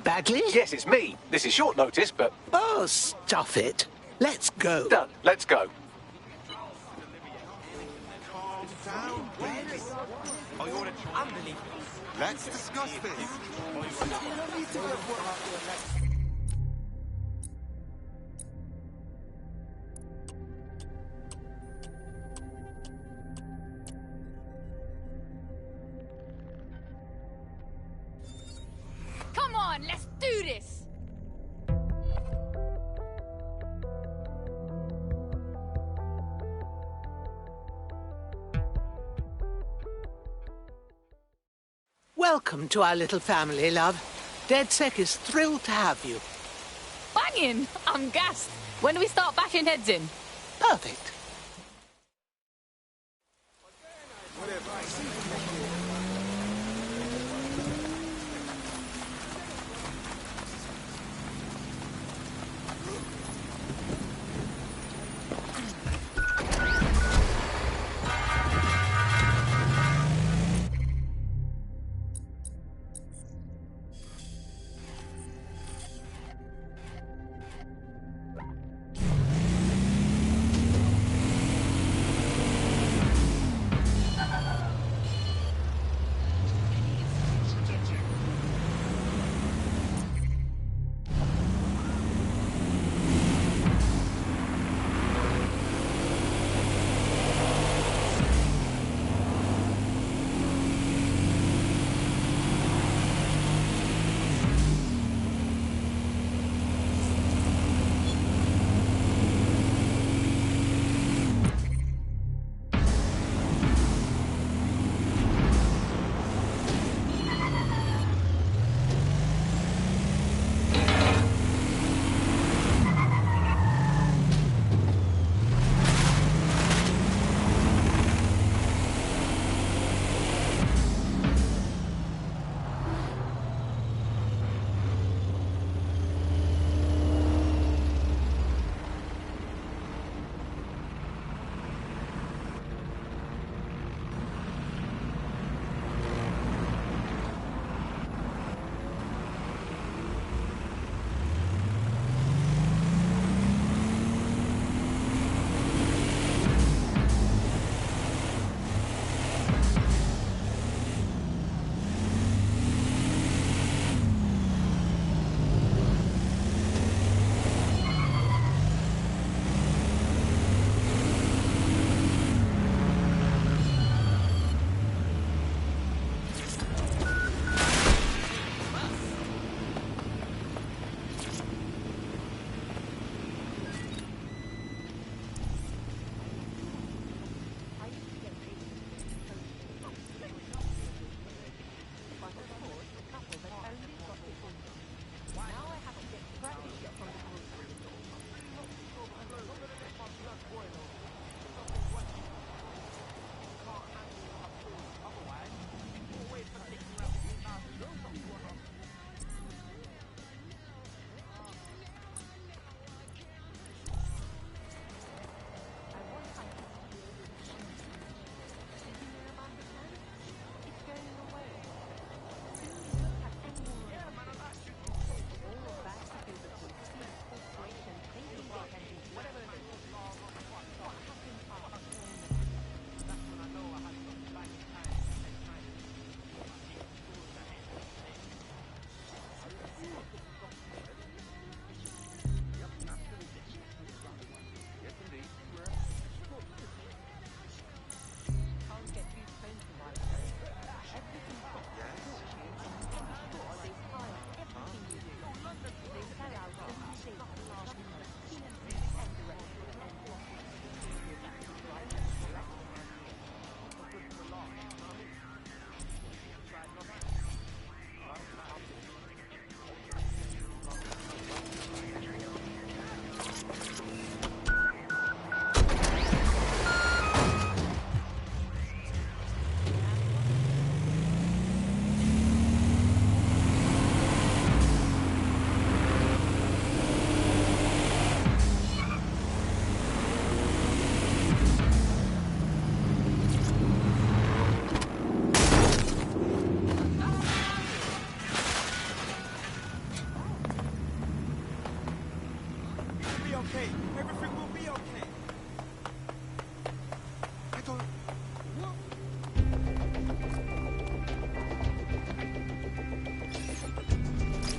Bagley? Yes, it's me. This is short notice, but... Oh, stuff it. Let's go. Done. Let's go. Let's discuss this. Come on, let's do this! Welcome to our little family, love. DedSec is thrilled to have you. Banging! I'm gassed. When do we start bashing heads in? Perfect. okay. Everything will be okay. I don't... What?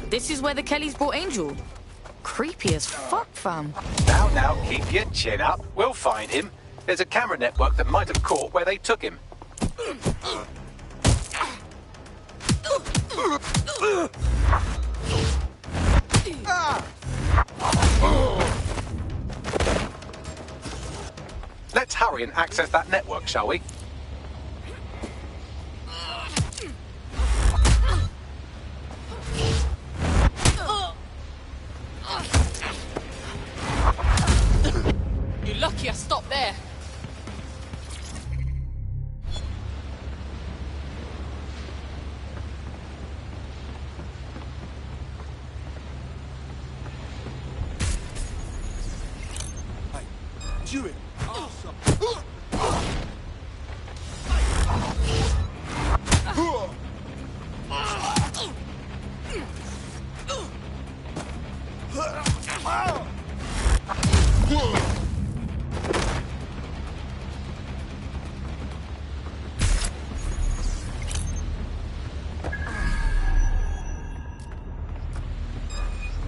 This is where the Kellys brought Angel. Creepy as fuck, fam. Now, keep your chin up. We'll find him. There's a camera network that might have caught where they took him. Let's hurry and access that network, shall we? You're lucky I stopped there. Hey, do it. Awesome.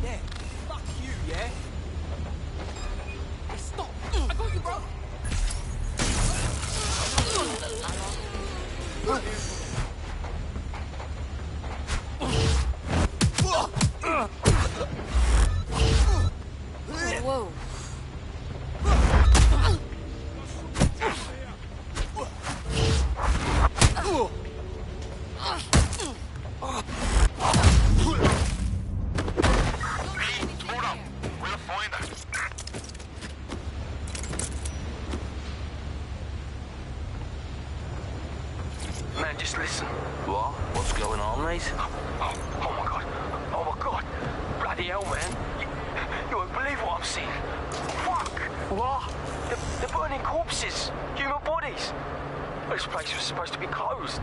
Yeah, fuck you, yeah? Hey, stop! I got you, bro! Whoa. Man, just listen. What? What's going on, mate? Oh my god. Oh my god. Bloody hell, man. You won't believe what I'm seeing. Fuck. What? They're burning corpses. Human bodies. This place was supposed to be closed.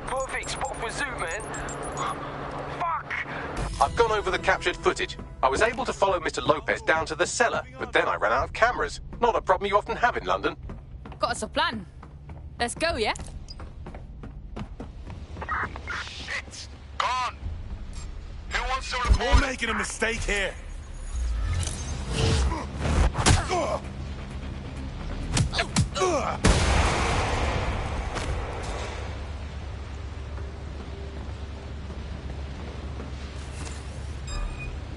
Perfect spot for a zoo, man. Fuck. I've gone over the captured footage. I was able to follow Mr. Lopez down to the cellar, but then I ran out of cameras. Not a problem you often have in London. Got us a plan. Let's go, yeah? Shit! Gone! Who wants to report? We're making a mistake here.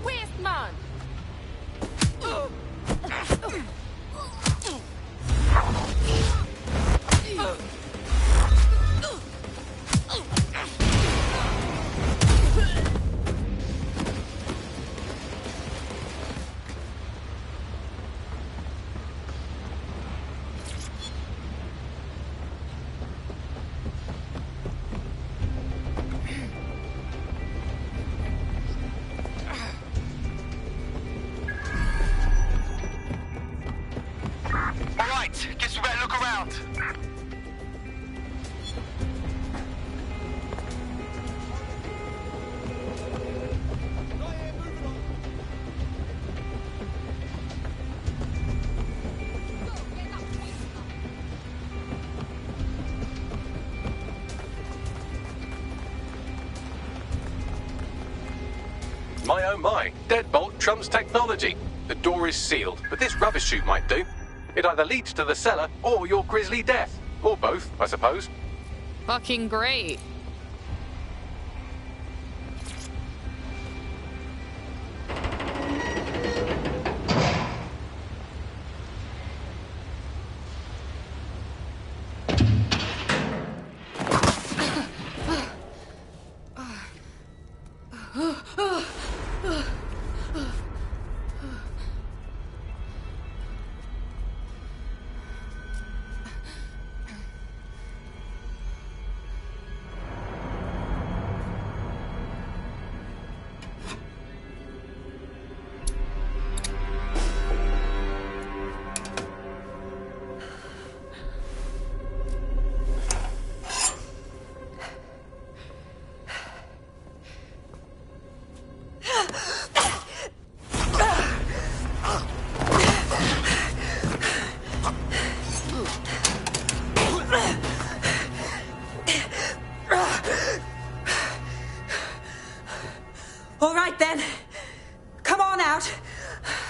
Where's man? Alright, guess we better look around. My oh my, deadbolt trumps technology. The door is sealed, but this rubbish chute might do. It either leads to the cellar or your grisly death. Or both, I suppose. Fucking great.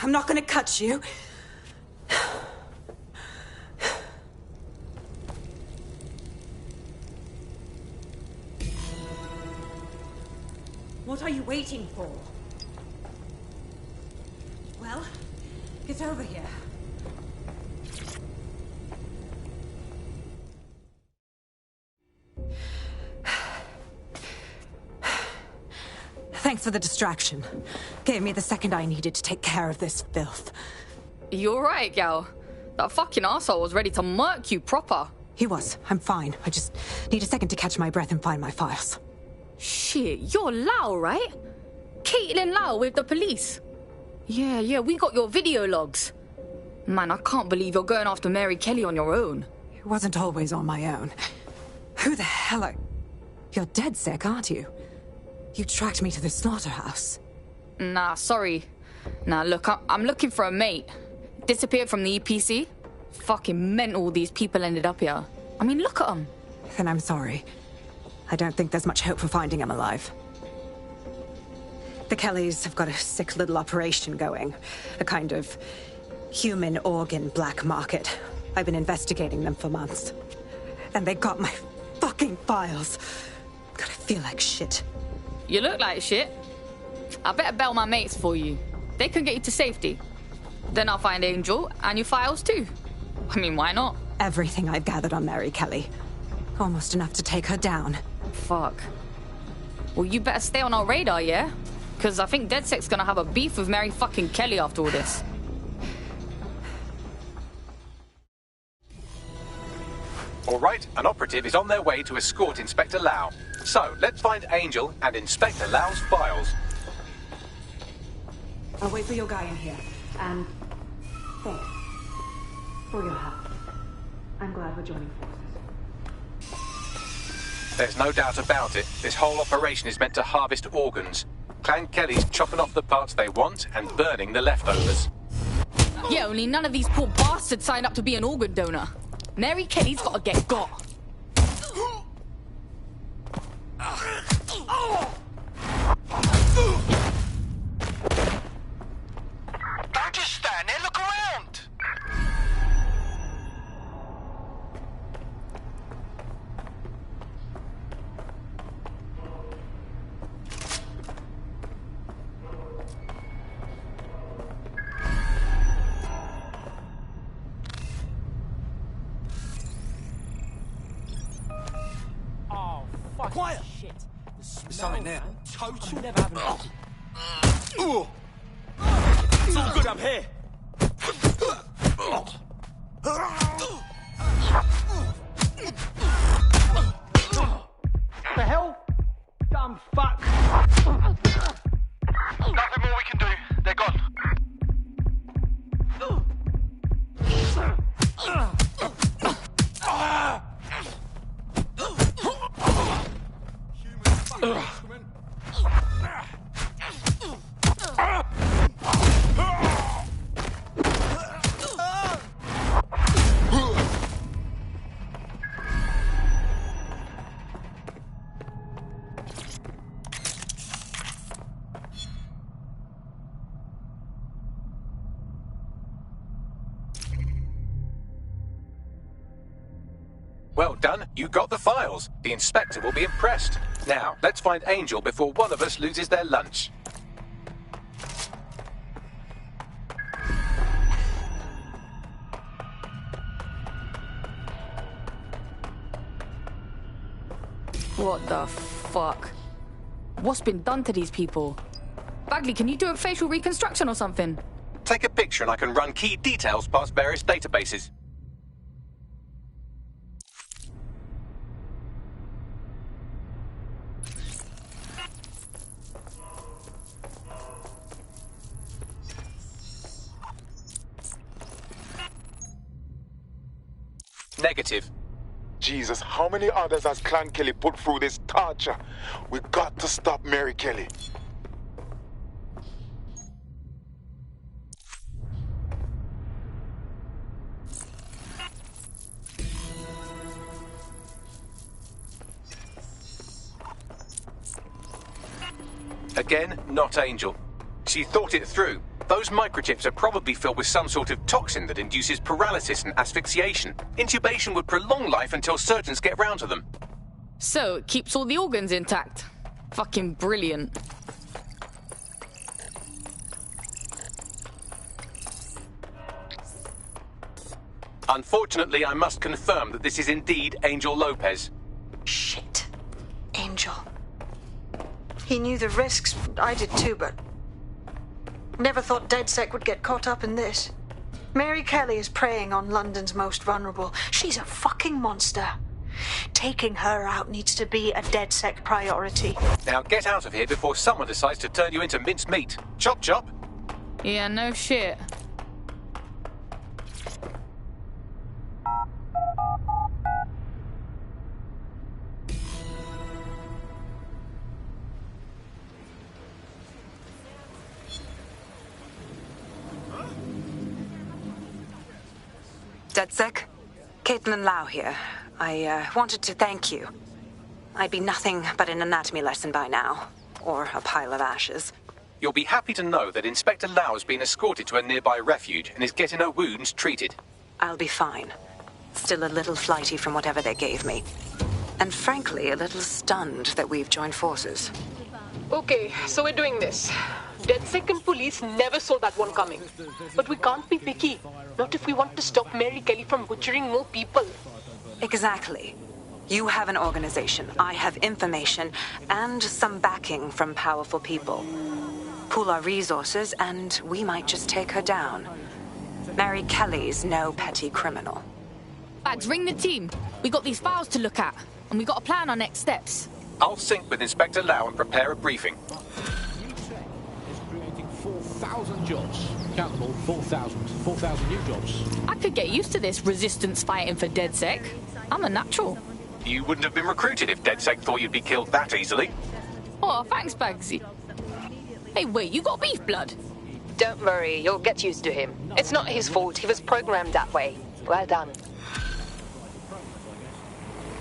I'm not gonna cut you. What are you waiting for? Well, get over here. Thanks for the distraction. Gave me the second I needed to take care of this filth. You alright, gal? That fucking arsehole was ready to murk you proper. He was. I'm fine. I just need a second to catch my breath and find my files. Shit, you're Lau, right? Caitlin Lau with the police. Yeah, we got your video logs. Man, I can't believe you're going after Mary Kelly on your own. It wasn't always on my own. Who the hell are... You're dead sick, aren't you? You tracked me to the slaughterhouse. Nah, sorry. Nah, look, I'm looking for a mate. Disappeared from the EPC. Fucking mental these people ended up here. I mean, look at them. Then I'm sorry. I don't think there's much hope for finding him alive. The Kellys have got a sick little operation going. A kind of human organ black market. I've been investigating them for months. And they got my fucking files. God, I feel like shit. You look like shit. I better bail my mates for you. They can get you to safety. Then I'll find Angel and your files too. I mean, why not? Everything I've gathered on Mary Kelly. Almost enough to take her down. Fuck. Well, you better stay on our radar, yeah? Because I think DedSec's gonna have a beef with Mary fucking Kelly after all this. All right, an operative is on their way to escort Inspector Lau. So, let's find Angel and Inspector Lau's files. I'll wait for your guy in here. And thanks for your help. I'm glad we're joining forces. There's no doubt about it. This whole operation is meant to harvest organs. Clan Kelly's chopping off the parts they want and burning the leftovers. Yeah, only none of these poor bastards signed up to be an organ donor. Mary Kelly's gotta get got. Don't just stand there, look around! Oh, fuck. Quiet! Shit. There's something there. Total. I'm never having Ugh. It's all good, I'm here. The hell? Dumb fuck. Nothing more we can do. They're gone. Human fucking excrement. Well done, you got the files. The inspector will be impressed. Now, let's find Angel before one of us loses their lunch. What the fuck? What's been done to these people? Bagley, can you do a facial reconstruction or something? Take a picture and I can run key details past various databases. Negative. Jesus, how many others has Clan Kelly put through this torture? We got to stop Mary Kelly. Again, not Angel. She thought it through. Those microchips are probably filled with some sort of toxin that induces paralysis and asphyxiation. Intubation would prolong life until surgeons get round to them. So it keeps all the organs intact. Fucking brilliant. Unfortunately, I must confirm that this is indeed Angel Lopez. Shit. Angel. He knew the risks. I did too, but... never thought DedSec would get caught up in this. Mary Kelly is preying on London's most vulnerable. She's a fucking monster. Taking her out needs to be a DedSec priority. Now get out of here before someone decides to turn you into minced meat. Chop chop. Yeah, no shit. DedSec? Caitlin Lau here. I wanted to thank you. I'd be nothing but an anatomy lesson by now. Or a pile of ashes. You'll be happy to know that Inspector Lau has been escorted to a nearby refuge and is getting her wounds treated. I'll be fine. Still a little flighty from whatever they gave me. And frankly, a little stunned that we've joined forces. Okay, so we're doing this. DedSec and police never saw that one coming. But we can't be picky. Not if we want to stop Mary Kelly from butchering more people. Exactly. You have an organization, I have information, and some backing from powerful people. Pool our resources, and we might just take her down. Mary Kelly's no petty criminal. Bags, ring the team. We got these files to look at, and we got to plan our next steps. I'll sync with Inspector Lau and prepare a briefing. New tech is creating 4,000 jobs. Count them all, 4,000 new jobs. I could get used to this resistance fighting for DedSec. I'm a natural. You wouldn't have been recruited if DedSec thought you'd be killed that easily. Oh, thanks, Bagsy. Hey, wait, you got beef blood? Don't worry, you'll get used to him. It's not his fault, he was programmed that way. Well done.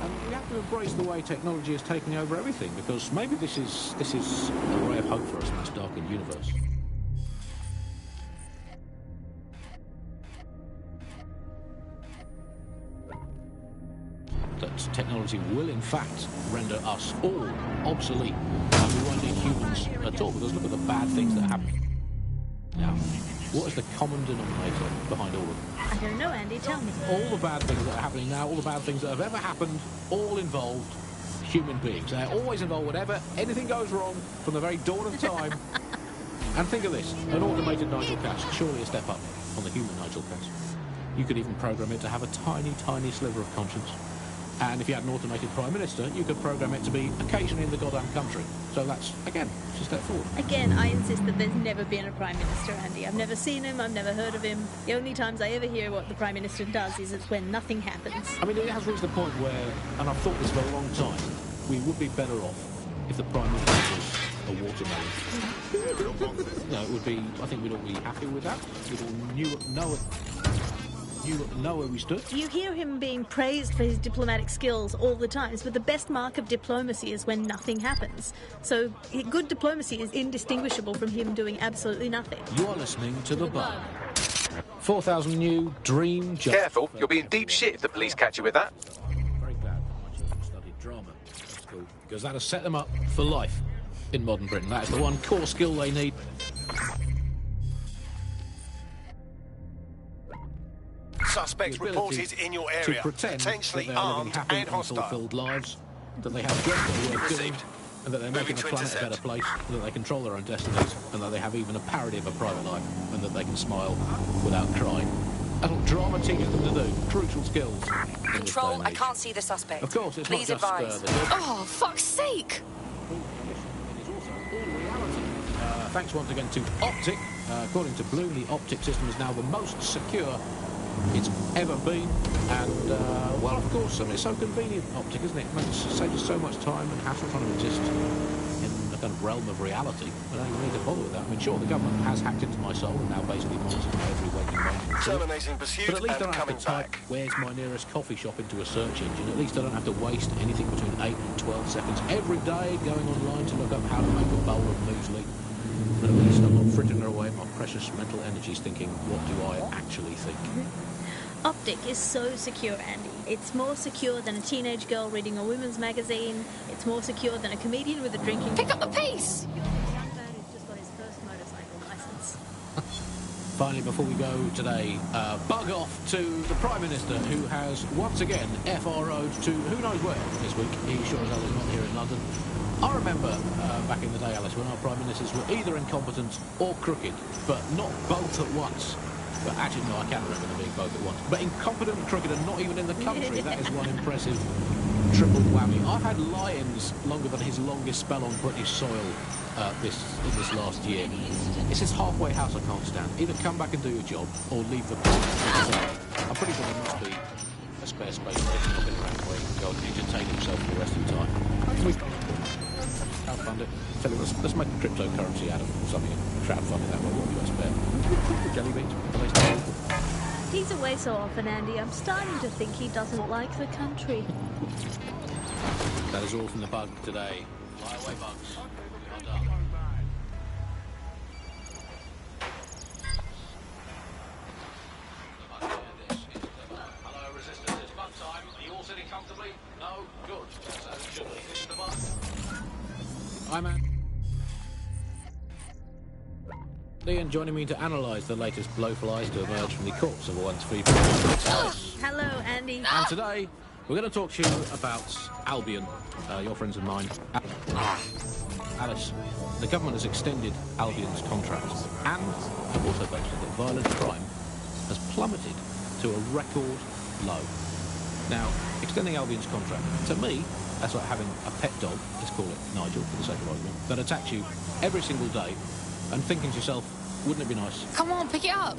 And we have to embrace the way technology is taking over everything, because maybe this is a ray of hope for us in this darkened universe. That technology will, in fact, render us all obsolete, and we won't need humans at all, because look at the bad things that happen. Now, what is the common denominator behind all of them? I don't know, Andy, tell me. All the bad things that are happening now, all the bad things that have ever happened, all involved human beings. They're always involved whenever anything goes wrong from the very dawn of time. And think of this, an automated Nigel Cass, surely a step up on the human Nigel Cass. You could even program it to have a tiny, tiny sliver of conscience. And if you had an automated Prime Minister, you could program it to be occasionally in the goddamn country. So that's, again, just a step forward. Again, I insist that there's never been a Prime Minister, Andy. I've never seen him, I've never heard of him. The only times I ever hear what the Prime Minister does is it's when nothing happens. I mean, it has reached the point where, and I've thought this for a long time, we would be better off if the Prime Minister was a watermelon. No, it would be, I think we'd all be happy with that. We'd all know where we stood. You hear him being praised for his diplomatic skills all the time, but the best mark of diplomacy is when nothing happens. So good diplomacy is indistinguishable from him doing absolutely nothing. You are listening to The Bug. 4,000 new dream jobs. Careful, you'll be in deep shit if the police catch you with that. Very glad my children studied drama. That's cool, because that has set them up for life in modern Britain. That is the one core skill they need. Suspects reported in your area. To pretend potentially that they are living armed happy and hostile. fulfilled lives, that they have jobs that are worth doing, Received. and that they're making the planet a better place, and that they control their own destinies, and that they have even a parody of a private life, and that they can smile without crying. That's what drama teaches them to do. Crucial skills. Control, I can't see the suspect. Of course, it's Please not just advise. the job. Oh, fuck's sake! It is also all reality. Thanks once again to Optic. According to Bloom, the Optic system is now the most secure it's ever been, and well, of course, I mean, it's so convenient, Optic, isn't it? It saves us so much time and hassle trying to exist in a kind of realm of reality. I don't even need to bother with that. I mean, sure, the government has hacked into my soul and now basically monitors my every waking moment. Terminating pursuit But at least I and don't have coming to type, back. where's my nearest coffee shop into a search engine. At least I don't have to waste anything between 8 and 12 seconds every day going online to look up how to make a bowl of muesli. But at least I'm not frittering away my precious mental energies thinking, what do I actually think? Optic is so secure, Andy. It's more secure than a teenage girl reading a women's magazine. It's more secure than a comedian with a drinking... Pick up the pace! Young man who's just got his first motorcycle licence. Finally, before we go today, bug off to the Prime Minister, who has once again FRO'd to who knows where this week. He sure as hell is not here in London. I remember back in the day, Alice, when our Prime Ministers were either incompetent or crooked, but not both at once. But actually, no, I can't remember them being both at once. But incompetent and crooked and not even in the country, that is one impressive triple whammy. I've had Lyons longer than his longest spell on British soil in this last year. It's this halfway house I can't stand. Either come back and do your job, or leave the place. I'm pretty sure there must be a spare space there knocking around where he can go and entertain himself for the rest of the time. Crowdfund it. Tell you, let's make a cryptocurrency out of something and crowdfund it that way. What have you got spare? Jelly beans? Are they still? He's away so often, Andy. I'm starting to think he doesn't like the country. That is all from the bug today. Fly away, bugs. Well done. Hello, resistance. It's bug time. Are you all sitting comfortably? No? Good. So should we finish the bug? Hi, man. Ian joining me to analyse the latest blowflies to emerge from the corpse of a once free Alice. Hello, Andy. And today, we're going to talk to you about Albion, your friends and mine. Alice, the government has extended Albion's contract and have also boasted that violent crime has plummeted to a record low. Now, extending Albion's contract, to me, that's like having a pet dog, let's call it Nigel for the sake of argument, that attacks you every single day and thinking to yourself, wouldn't it be nice? Come on, pick it up.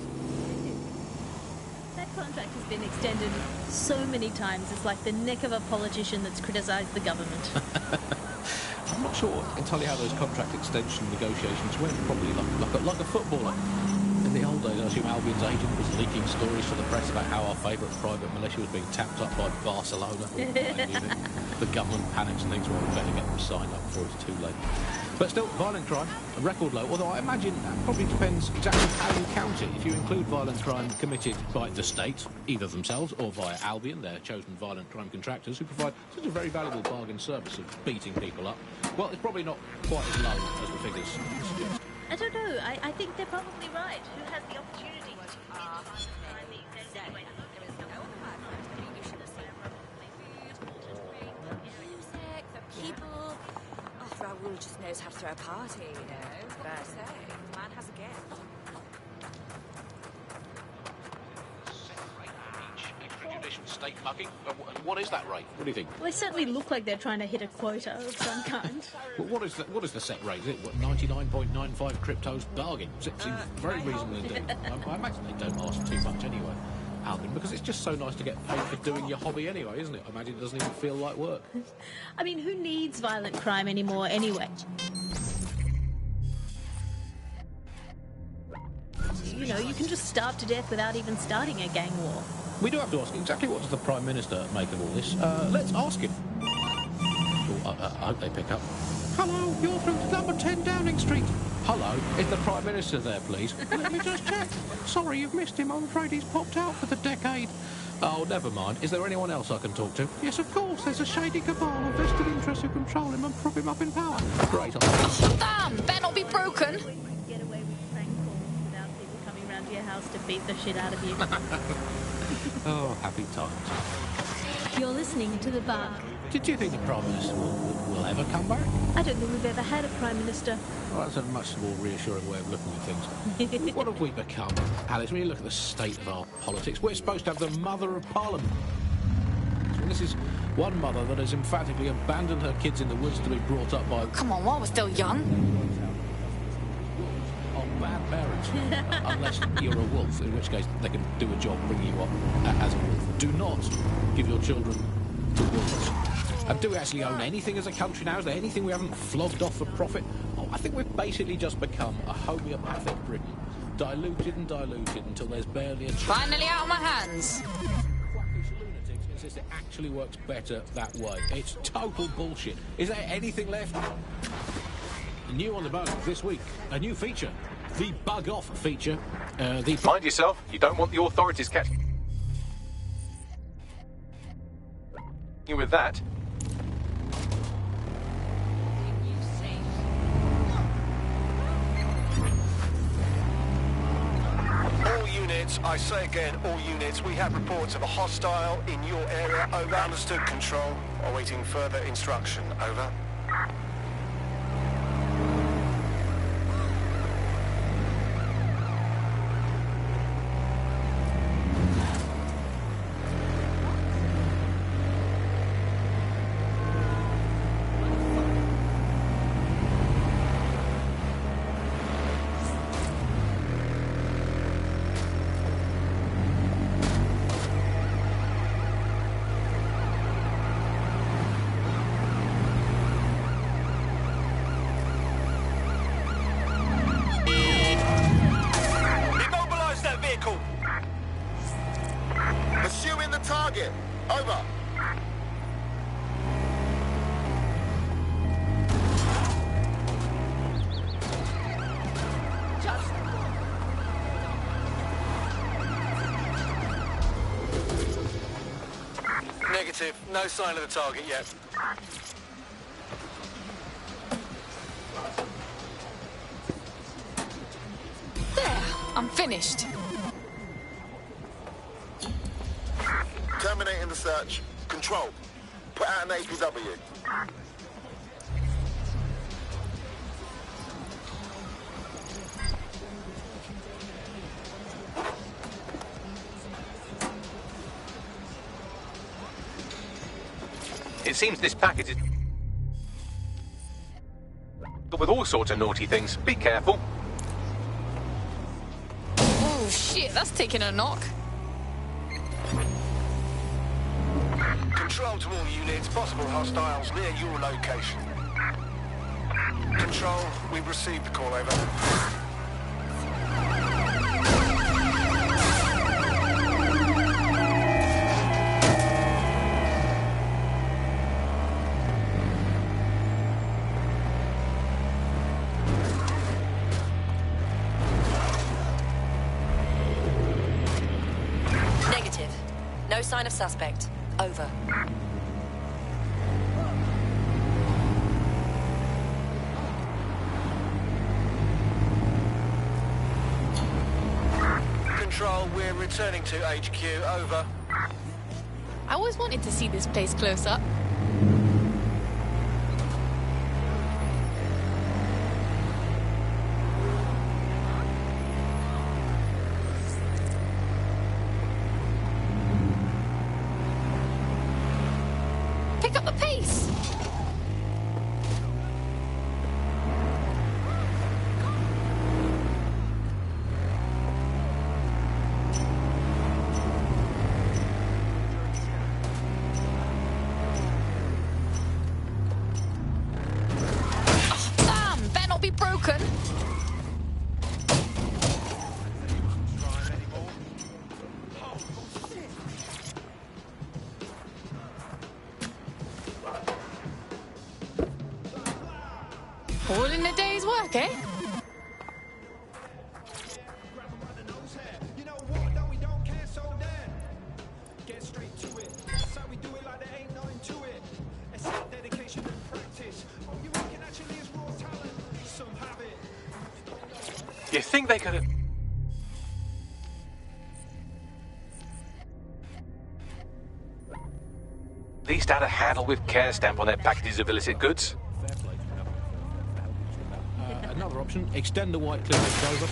That contract has been extended so many times. It's like the neck of a politician that's criticised the government. I'm not sure entirely how those contract extension negotiations went. Probably like a footballer. In the old days, I assume Albion's agent was leaking stories to the press about how our favourite private militia was being tapped up by Barcelona. The government panics and thinks, well, we better get them signed up before it's too late. But still, violent crime, a record low, although I imagine that probably depends exactly how you count it. If you include violent crime committed by the state, either themselves or via Albion, their chosen violent crime contractors, who provide such a very valuable bargain service of beating people up, well, it's probably not quite as low as the figures suggest. I don't know. I think they're probably right. Who has the opportunity to commit violent crime these days anyway? Music, the people. Oh, Raoul just knows how to throw a party, you know. What can I say? The man has a gift. State mugging? What is that rate? What do you think? Well, they certainly look like they're trying to hit a quota of some kind. Well, what is the set rate? Is it, 99.95 cryptos bargain? Seems very reasonable indeed. I imagine they don't ask too much anyway, Albion, because it's just so nice to get paid for doing your hobby anyway, isn't it? I imagine it doesn't even feel like work. I mean, who needs violent crime anymore anyway? You know, you can just starve to death without even starting a gang war. We do have to ask exactly what does the Prime Minister make of all this. Let's ask him. Oh, I hope they pick up. Hello, you're through to number 10 Downing Street. Hello, is the Prime Minister there, please? Let me just check. Sorry, you've missed him. I'm afraid he's popped out for the decade. Oh, never mind. Is there anyone else I can talk to? Yes, of course. There's a shady cabal of vested interests who control him and prop him up in power. Great. Oh, damn! Better not be broken. Get away with prank calls without people coming round to your house to beat the shit out of you. Oh, happy times. You're listening to The Bug. Did you think the Prime Minister will ever come back? I don't think we've ever had a Prime Minister. Well, that's a much more reassuring way of looking at things. What have we become, Alice? When you look at the state of our politics, we're supposed to have the Mother of Parliament. So this is one mother that has emphatically abandoned her kids in the woods to be brought up by... Come on, while we're still young. Bad parents, unless you're a wolf, in which case they can do a job bringing you up as a wolf. Do not give your children to wolves. And do we actually own anything as a country now? Is there anything we haven't flogged off for profit? Oh, I think we've basically just become a homeopathic Britain, diluted and diluted until there's barely a... Finally out of my hands. Quackish lunatics insist it actually works better that way. It's total bullshit. Is there anything left? New on the bug this week, a new feature. The bug off feature. Mind yourself. You don't want the authorities catching you with that. All units, I say again, all units, we have reports of a hostile in your area. Over. Understood, Control. Awaiting further instruction. Over. Pursuing the target. Over. Negative. No sign of the target yet. There, I'm finished. Terminating the search. Control. Put out an APW. It seems this package is with all sorts of naughty things. Be careful. Oh shit, that's taking a knock. Control to all units, possible hostiles near your location. Control, we've received the call, over. Negative. No sign of suspect. Over. Control, we're returning to HQ. Over. I always wanted to see this place close up. Pick up the pace! Oh, damn! Better not be broken! All in a day's work, eh? You think they could have... At least had a handle with care stamp on their packages of illicit goods. Another option, extend the white clearance over.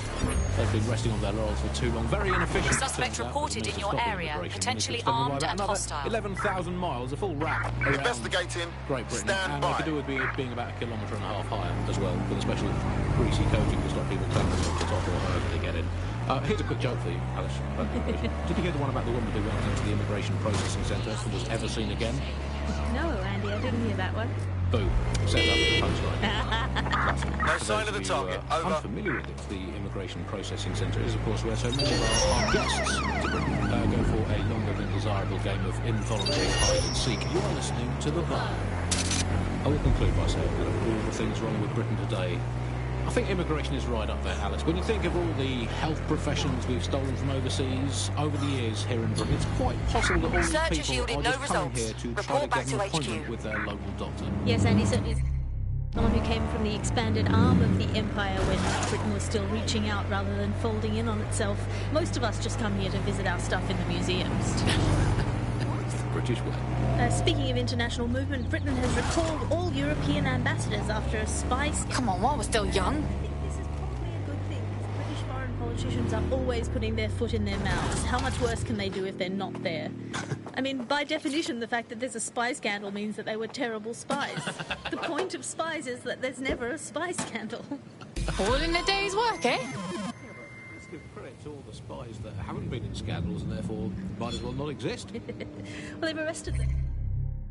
They've been resting on their laurels for too long. Very inefficient. Suspect reported in your area, potentially armed and hostile. 11,000 miles, a full wrap around Investigating. Great Britain. Stand and by. they could do with being about 1.5 kilometres higher as well, with a special greasy coating to stop people clambering up the top or however they get in. Here's a quick joke for you, Alice. Did you hear the one about the woman who went into the immigration processing centre and was ever seen again? No, Andy, I didn't hear that one. Boom. Set up the punchline. No sign of the target. Over. Unfamiliar with it, the immigration processing centre is, of course, where so many of our guests to Britain go for a longer than desirable game of involuntary hide and seek. You are listening to The Bar. I will conclude by saying that of all the things wrong with Britain today, I think immigration is right up there, Alex. When you think of all the health professions we've stolen from overseas over the years here in Britain, it's quite possible that all these people are just coming here to try to get an appointment with their local doctor. Yes, and he certainly is someone who came from the expanded arm of the empire when Britain was still reaching out rather than folding in on itself. Most of us just come here to visit our stuff in the museums. British way. Speaking of international movement, Britain has recalled all European ambassadors after a spy scandal. Come on, while we're still young. I think this is probably a good thing, because British foreign politicians are always putting their foot in their mouths. How much worse can they do if they're not there? I mean, by definition, the fact that there's a spy scandal means that they were terrible spies. The point of spies is that there's never a spy scandal. All in a day's work, eh? Let's give credit to all the spies that haven't been in scandals and therefore might as well not exist. Well, they've arrested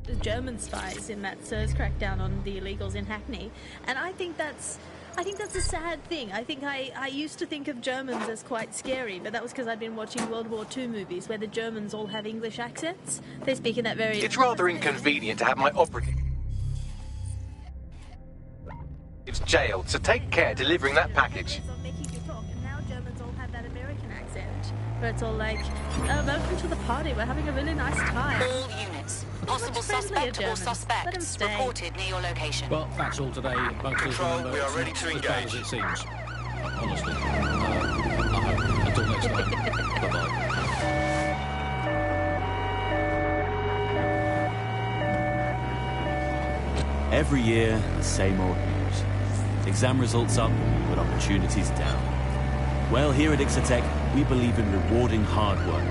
the German spies in that SIRS crackdown on the illegals in Hackney, and I think that's a sad thing. I think I used to think of Germans as quite scary, but that was because I'd been watching World War II movies where the Germans all have English accents. They speak in that very... It's rather inconvenient to have my operatives jailed, so take care delivering that package. Now Germans all have that American accent, where it's all like, welcome to the party, we're having a really nice time. All units. Possible suspect or suspects reported near your location. Well, that's all today. Control, we are ready to engage. As it seems. Honestly. I hope. Until next time. Bye-bye. Every year, the same old news. Exam results up, but opportunities down. Well, here at Ixotec, we believe in rewarding hard work.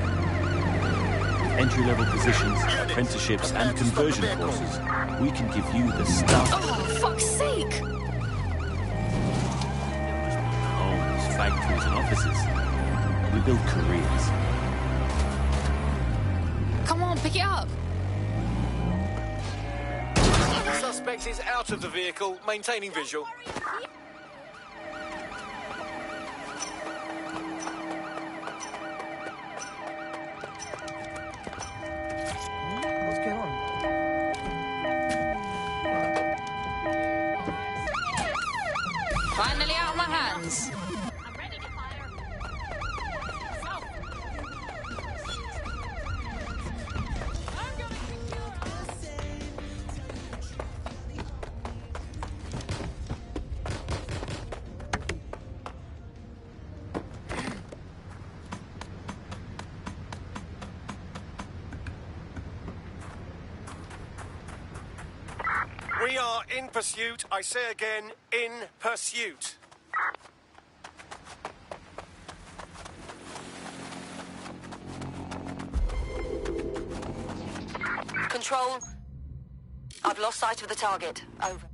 Entry-level positions, apprenticeships and conversion courses, we can give you the stuff. Oh, fuck's sake! Homes, factories and offices. We build careers. Come on, pick it up! The suspect is out of the vehicle, maintaining visual. Finally out of my hands. We are in pursuit. I say again, in pursuit. Control. I've lost sight of the target. Over.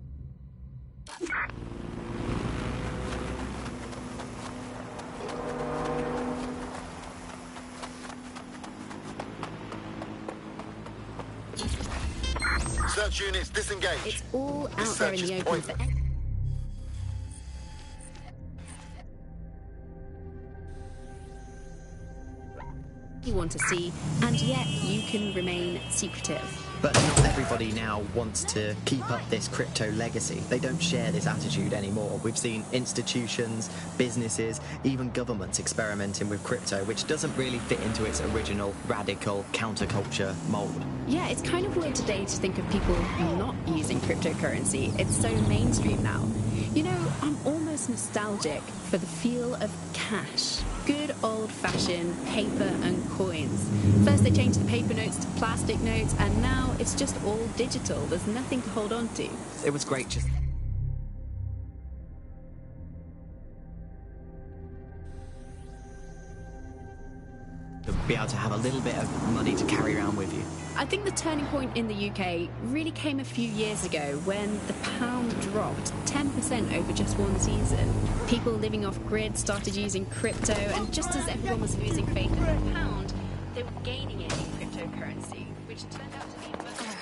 Search units disengage. It's all out there in the open for you want to see, and yet you can remain secretive. But not everybody now wants to keep up this crypto legacy. They don't share this attitude anymore. We've seen institutions, businesses, even governments experimenting with crypto, which doesn't really fit into its original radical counterculture mold. Yeah, it's kind of weird today to think of people not using cryptocurrency. It's so mainstream now. You know, I'm almost nostalgic for the feel of cash. Good old-fashioned paper and coins. First they changed the paper notes to plastic notes, and now it's just all digital. There's nothing to hold on to. It was great just to be able to have a little bit of money to carry around with you. I think the turning point in the UK really came a few years ago when the pound dropped 10% over just one season. People living off grid started using crypto, and just as everyone was losing faith in the pound, they were gaining it in cryptocurrency, which turned out to be much more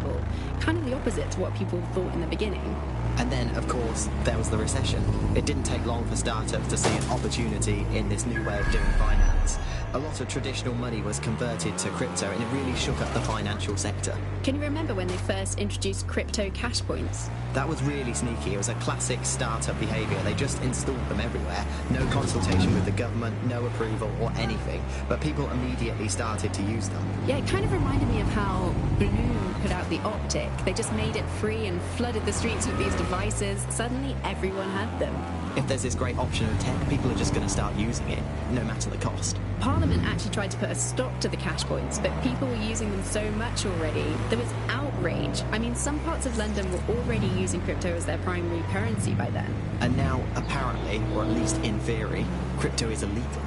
stable. Kind of the opposite to what people thought in the beginning. And then, of course, there was the recession. It didn't take long for startups to see an opportunity in this new way of doing finance. A lot of traditional money was converted to crypto, and it really shook up the financial sector. Can you remember when they first introduced crypto cash points? That was really sneaky. It was a classic startup behaviour. They just installed them everywhere. No consultation with the government, no approval or anything. But people immediately started to use them. Yeah, it kind of reminded me of how Bloom put out the Optic. They just made it free and flooded the streets with these devices. Suddenly everyone had them. If there's this great option of tech, people are just going to start using it, no matter the cost. Parliament actually tried to put a stop to the cash points, but people were using them so much already. There was outrage. I mean, some parts of London were already using crypto as their primary currency by then. And now, apparently, or at least in theory, crypto is illegal.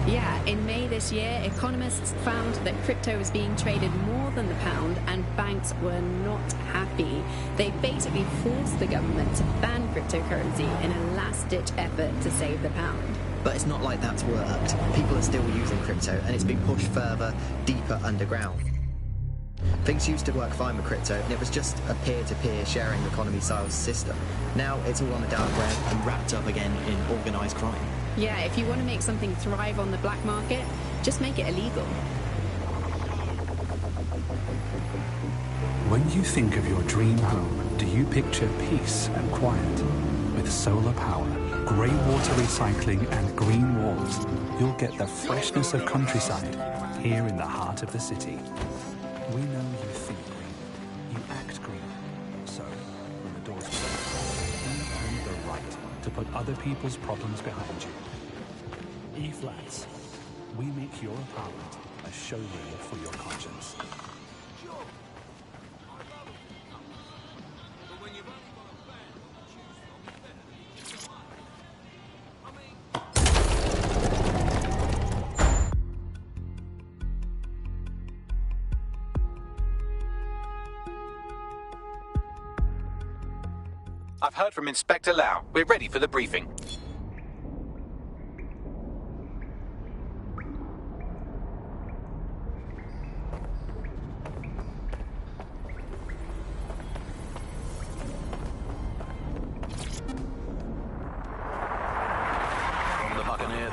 Yeah, in May this year, economists found that crypto was being traded more than the pound, and banks were not happy. They basically forced the government to ban cryptocurrency in a last-ditch effort to save the pound. But it's not like that's worked. People are still using crypto, and it's been pushed further, deeper underground. Things used to work fine with crypto, and it was just a peer-to-peer sharing economy-style system. Now it's all on the dark web and wrapped up again in organised crime. Yeah, if you want to make something thrive on the black market, just make it illegal. When you think of your dream home, do you picture peace and quiet? With solar power, grey water recycling and green walls, you'll get the freshness of countryside here in the heart of the city. We know you think green, you act green. So, when the doors close, you own the right to put other people's problems behind you. E-Flats. We make your apartment a showroom for your conscience. I've heard from Inspector Lau. We're ready for the briefing.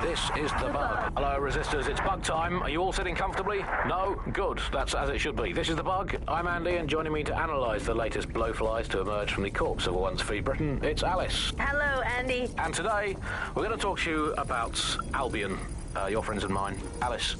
This is the Bug. Hello, Resistors, it's Bug time. Are you all sitting comfortably? No? Good. That's as it should be. This is the Bug. I'm Andy, and joining me to analyse the latest blowflies to emerge from the corpse of a once free Britain, it's Alice. Hello, Andy. And today, we're going to talk to you about Albion, your friends and mine. Alice.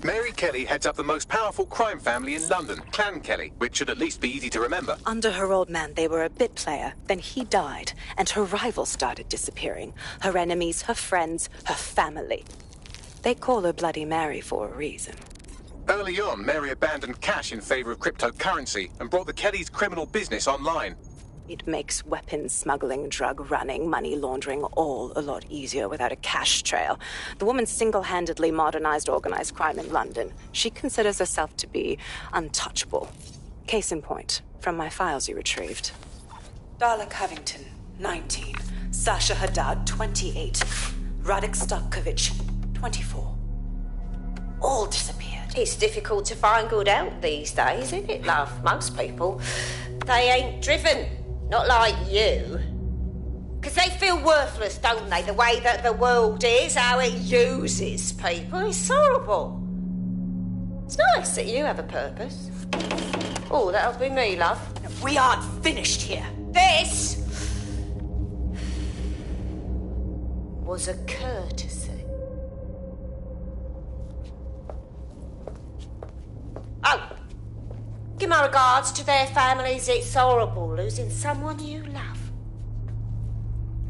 Mary Kelly heads up the most powerful crime family in London, Clan Kelly, which should at least be easy to remember. Under her old man, they were a bit player. Then he died, and her rivals started disappearing. Her enemies, her friends, her family. They call her Bloody Mary for a reason. Early on, Mary abandoned cash in favor of cryptocurrency and brought the Kellys' criminal business online. It makes weapons smuggling, drug running, money laundering all a lot easier without a cash trail. The woman single-handedly modernized organized crime in London. She considers herself to be untouchable. Case in point, from my files you retrieved. Darla Covington, 19. Sasha Haddad, 28. Radek Starkovich, 24. All disappeared. It's difficult to find good help these days, isn't it, love? Most people, they ain't driven. Not like you. Because they feel worthless, don't they? The way that the world is, how it uses people. It's horrible. It's nice that you have a purpose. Oh, that'll be me, love. We aren't finished here. This was a courtesy. Oh! Give my regards to their families. It's horrible losing someone you love.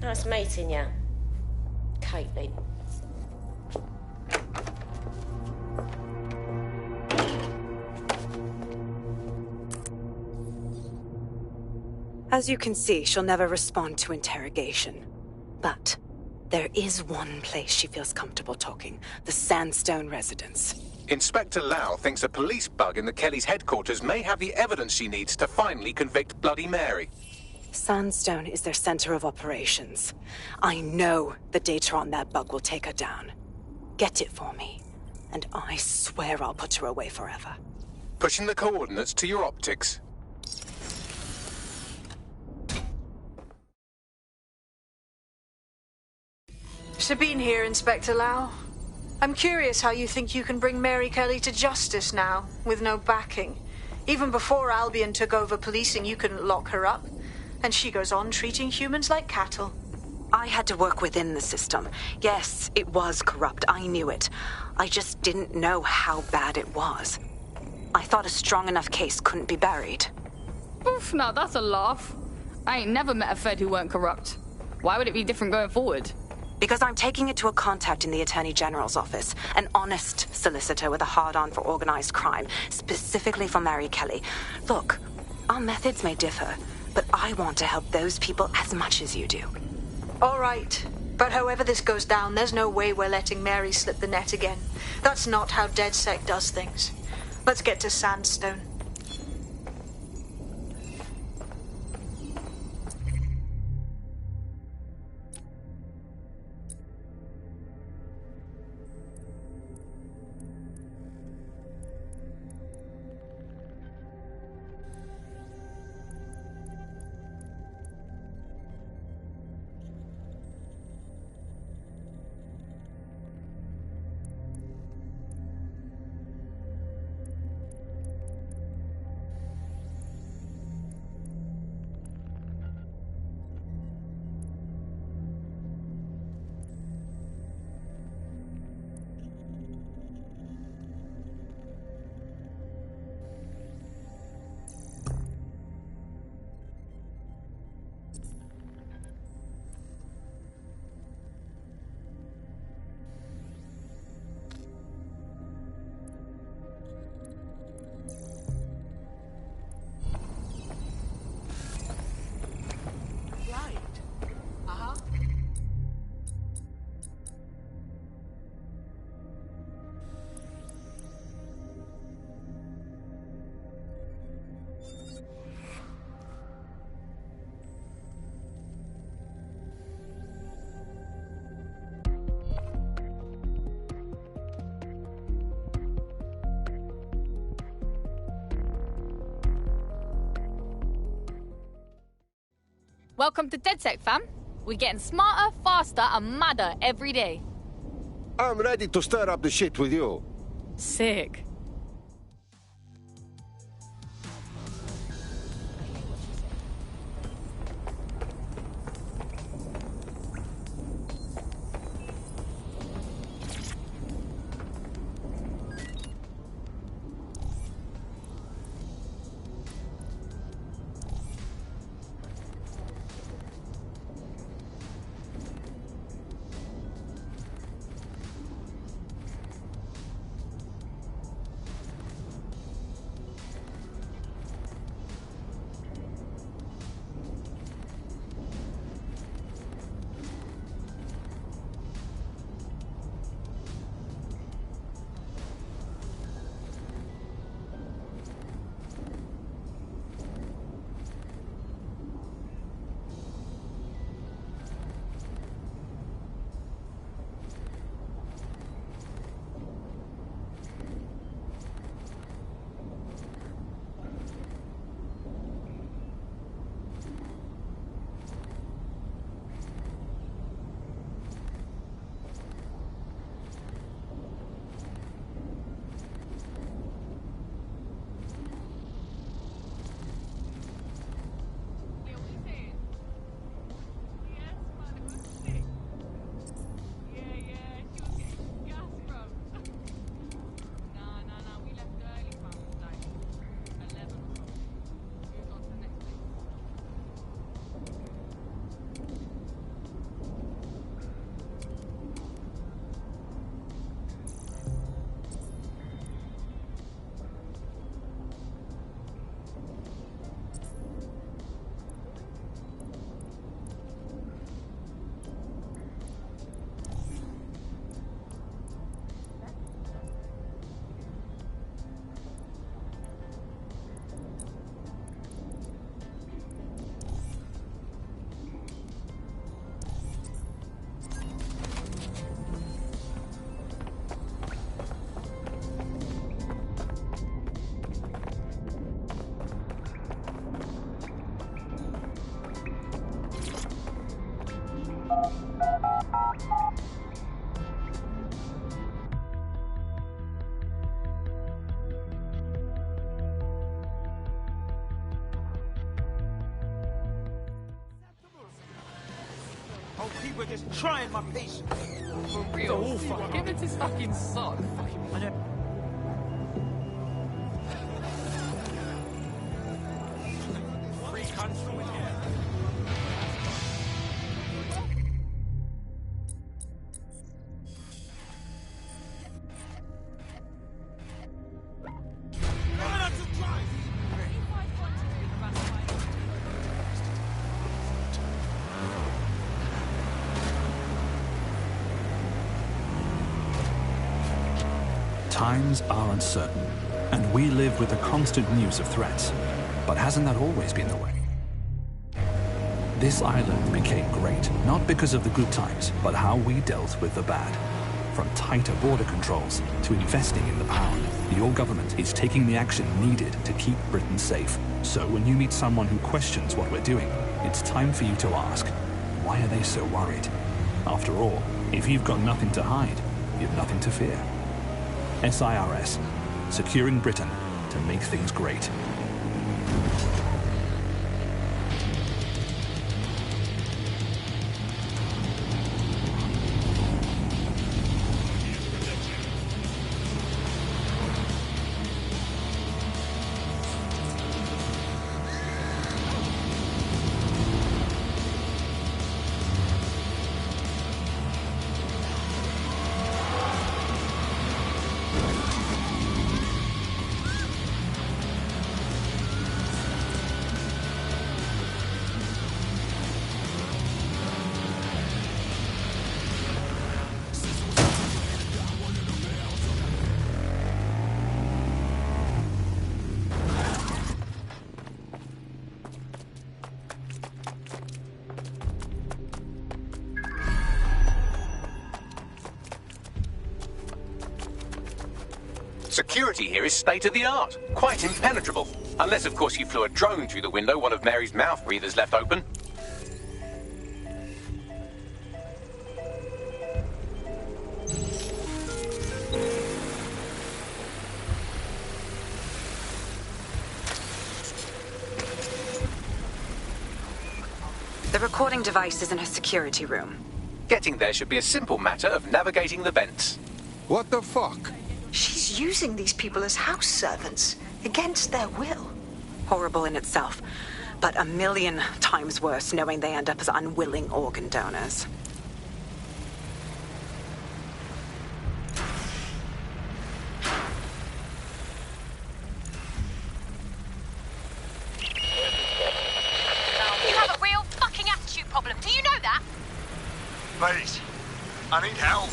Nice meeting you, Caitlin. As you can see, she'll never respond to interrogation. But there is one place she feels comfortable talking. The Sandstone residence. Inspector Lau thinks a police bug in the Kellys' headquarters may have the evidence she needs to finally convict Bloody Mary. Sandstone is their center of operations. I know the data on that bug will take her down. Get it for me, and I swear I'll put her away forever. Pushing the coordinates to your optics. Sabine here, Inspector Lau. I'm curious how you think you can bring Mary Kelly to justice now, with no backing. Even before Albion took over policing, you couldn't lock her up. And she goes on treating humans like cattle. I had to work within the system. Yes, it was corrupt. I knew it. I just didn't know how bad it was. I thought a strong enough case couldn't be buried. Oof, now that's a laugh. I ain't never met a Fed who weren't corrupt. Why would it be different going forward? Because I'm taking it to a contact in the Attorney General's office, an honest solicitor with a hard-on for organized crime, specifically for Mary Kelly. Look, our methods may differ, but I want to help those people as much as you do. All right. But however this goes down, there's no way we're letting Mary slip the net again. That's not how DedSec does things. Let's get to Sandstone. Welcome to DedSec, fam. We're getting smarter, faster, and madder every day. I'm ready to stir up the shit with you. Sick. think we're just trying my patience. For real. Give it his fucking son. I don't... Free country here. Times are uncertain, and we live with the constant news of threats. But hasn't that always been the way? This island became great, not because of the good times, but how we dealt with the bad. From tighter border controls to investing in the pound, your government is taking the action needed to keep Britain safe. So when you meet someone who questions what we're doing, it's time for you to ask, why are they so worried? After all, if you've got nothing to hide, you've nothing to fear. SIRS, securing Britain to make things great. Security here is state-of-the-art, quite impenetrable. Unless, of course, you flew a drone through the window one of Mary's mouth breathers left open. The recording device is in her security room. Getting there should be a simple matter of navigating the vents. What the fuck? She's using these people as house servants, against their will. Horrible in itself, but a million times worse knowing they end up as unwilling organ donors. You have a real fucking attitude problem. Do you know that? Please, I need help.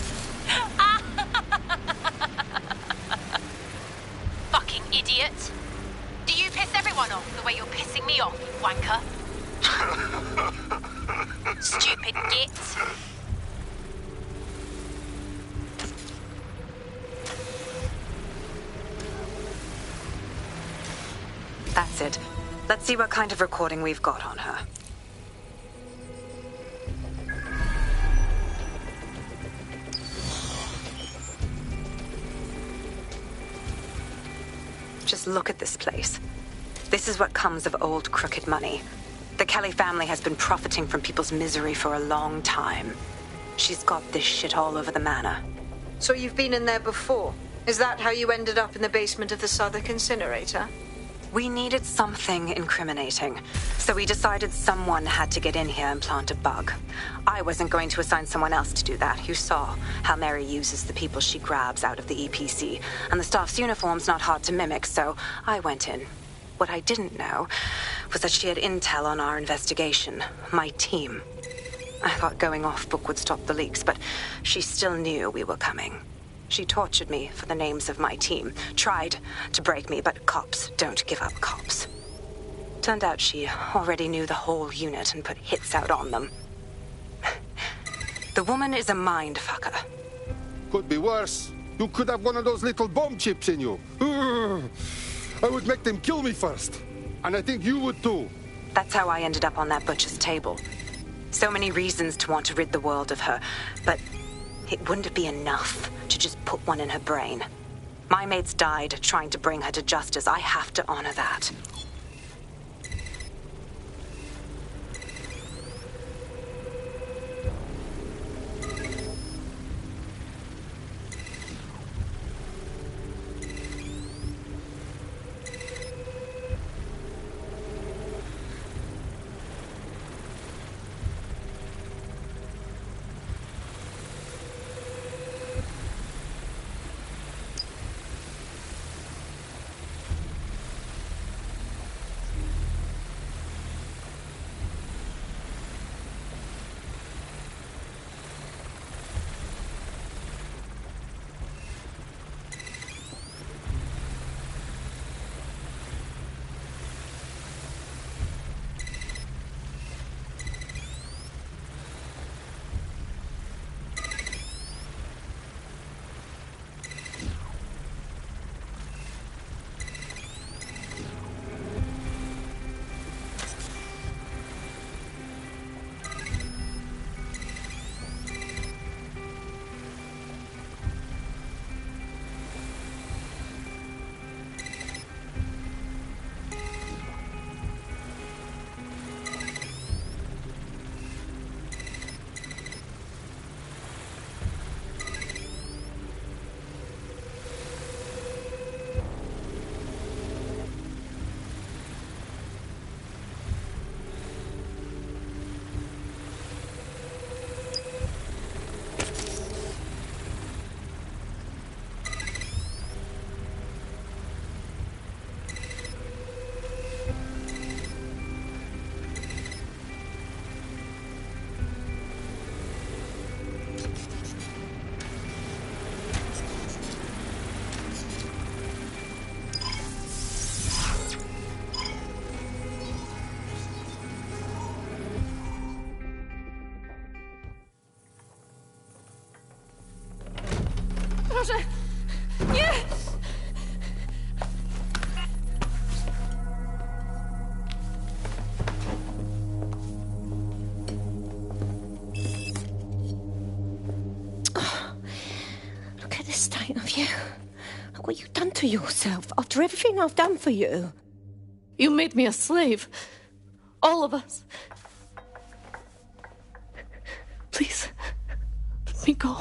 Fucking idiot. Do you piss everyone off the way you're pissing me off, you wanker? Stupid git. That's it. Let's see what kind of recording we've got on her. Just look at this place. This is what comes of old crooked money. The Kelly family has been profiting from people's misery for a long time. She's got this shit all over the manor. So you've been in there before? Is that how you ended up in the basement of the Southwark incinerator? We needed something incriminating, so we decided someone had to get in here and plant a bug. I wasn't going to assign someone else to do that. You saw how Mary uses the people she grabs out of the EPC, and the staff's uniform's not hard to mimic, so I went in. What I didn't know was that she had intel on our investigation, my team. I thought going off book would stop the leaks, but she still knew we were coming. She tortured me for the names of my team, tried to break me, but cops don't give up cops. Turned out she already knew the whole unit and put hits out on them. The woman is a mind fucker. Could be worse. You could have one of those little bomb chips in you. I would make them kill me first. And I think you would too. That's how I ended up on that butcher's table. So many reasons to want to rid the world of her, but it wouldn't be enough to just put one in her brain. My mates died trying to bring her to justice. I have to honor that. you? What you done to yourself after everything I've done for you? You made me a slave. All of us. Please, let me go.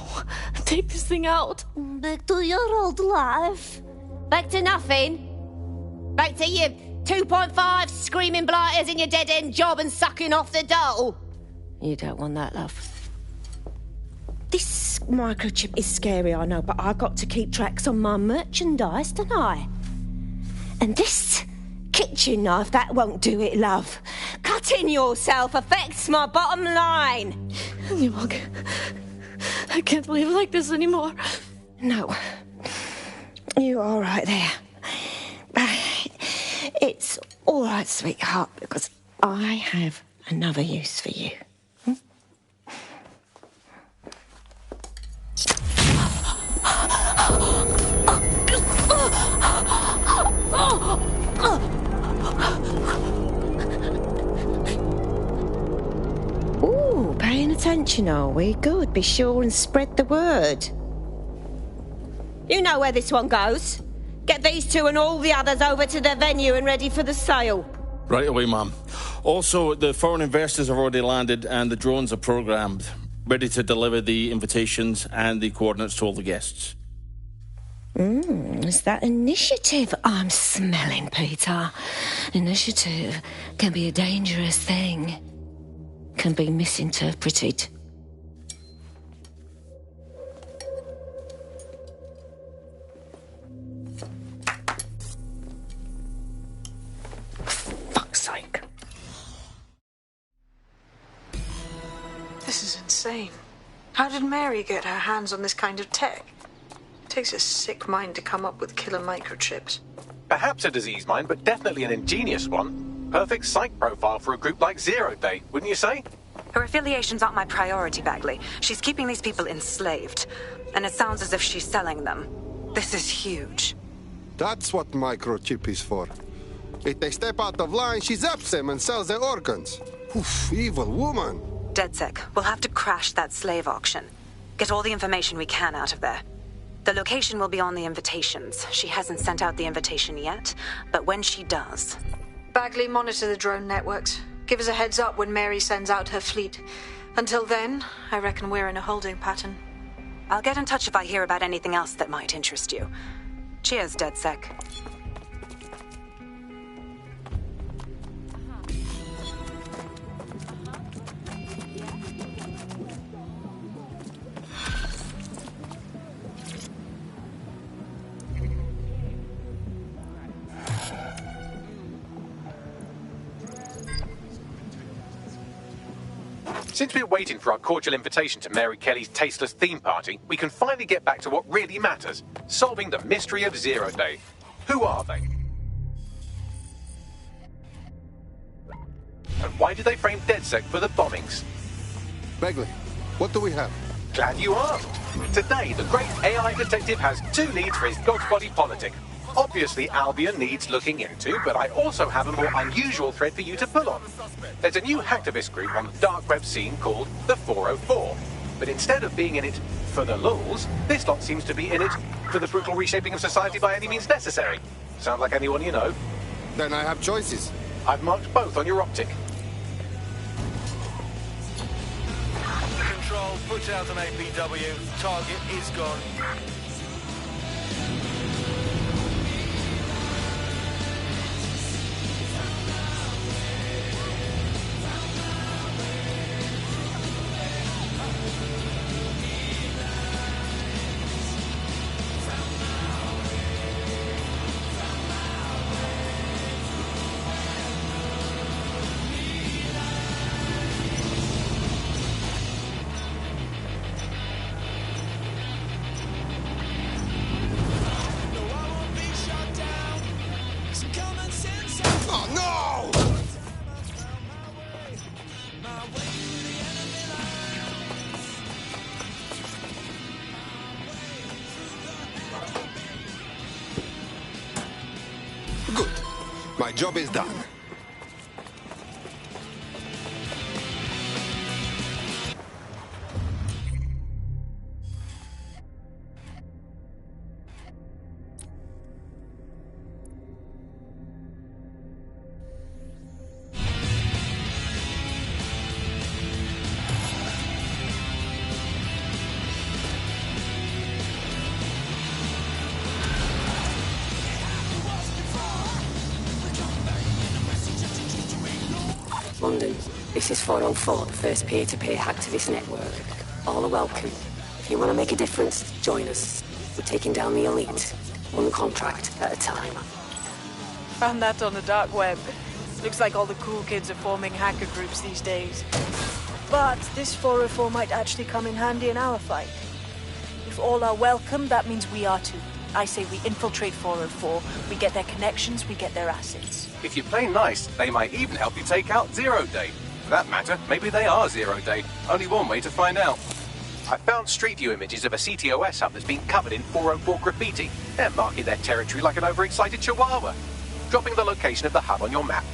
Take this thing out. Back to your old life. Back to nothing. Back to you 2.5 screaming blighters in your dead-end job and sucking off the dole. You don't want that, love. This microchip is scary, I know, but I got to keep tracks on my merchandise, don't I? And this kitchen knife, that won't do it, love. Cutting yourself affects my bottom line. I can't live like this anymore. No. You're all right there. It's all right, sweetheart, because I have another use for you. Ooh, paying attention, are we? Good. Be sure and spread the word. You know where this one goes. Get these two and all the others over to their venue and ready for the sale. Right away, ma'am. Also, the foreign investors have already landed and the drones are programmed, ready to deliver the invitations and the coordinates to all the guests. Is that initiative I'm smelling, Peter? Initiative can be a dangerous thing. Can be misinterpreted. Fuck's sake. This is insane. How did Mary get her hands on this kind of tech? It takes a sick mind to come up with killer microchips. Perhaps a disease mind, but definitely an ingenious one. Perfect psych profile for a group like Zero Day, wouldn't you say? Her affiliations aren't my priority, Bagley. She's keeping these people enslaved. And it sounds as if she's selling them. This is huge. That's what microchip is for. If they step out of line, she zaps them and sells their organs. Oof, evil woman. DedSec, we'll have to crash that slave auction. Get all the information we can out of there. The location will be on the invitations. She hasn't sent out the invitation yet, but when she does... Bagley, monitor the drone networks. Give us a heads up when Mary sends out her fleet. Until then, I reckon we're in a holding pattern. I'll get in touch if I hear about anything else that might interest you. Cheers, DedSec. Since we're waiting for our cordial invitation to Mary Kelly's tasteless theme party, we can finally get back to what really matters, solving the mystery of Zero Day. Who are they? And why did they frame DedSec for the bombings? Bagley, what do we have? Glad you asked. Today, the great AI detective has two leads for his dog's body politic. Obviously, Albion needs looking into, but I also have a more unusual thread for you to pull on. There's a new hacktivist group on the dark web scene called the 404. But instead of being in it for the lulz, this lot seems to be in it for the brutal reshaping of society by any means necessary. Sound like anyone you know? Then I have choices. I've marked both on your optic. Control, put out an APW. Target is gone. Good. My job is done. London. This is 404, the first peer-to-peer hack to this network. All are welcome. If you want to make a difference, join us. We're taking down the elite, one contract at a time. Found that on the dark web. Looks like all the cool kids are forming hacker groups these days. But this 404 might actually come in handy in our fight. If all are welcome, that means we are too. I say we infiltrate 404, we get their connections, we get their assets. If you play nice, they might even help you take out Zero Day. For that matter, maybe they are Zero Day. Only one way to find out. I found Street View images of a CTOS hub that's been covered in 404 graffiti. They're marking their territory like an overexcited chihuahua. Dropping the location of the hub on your map.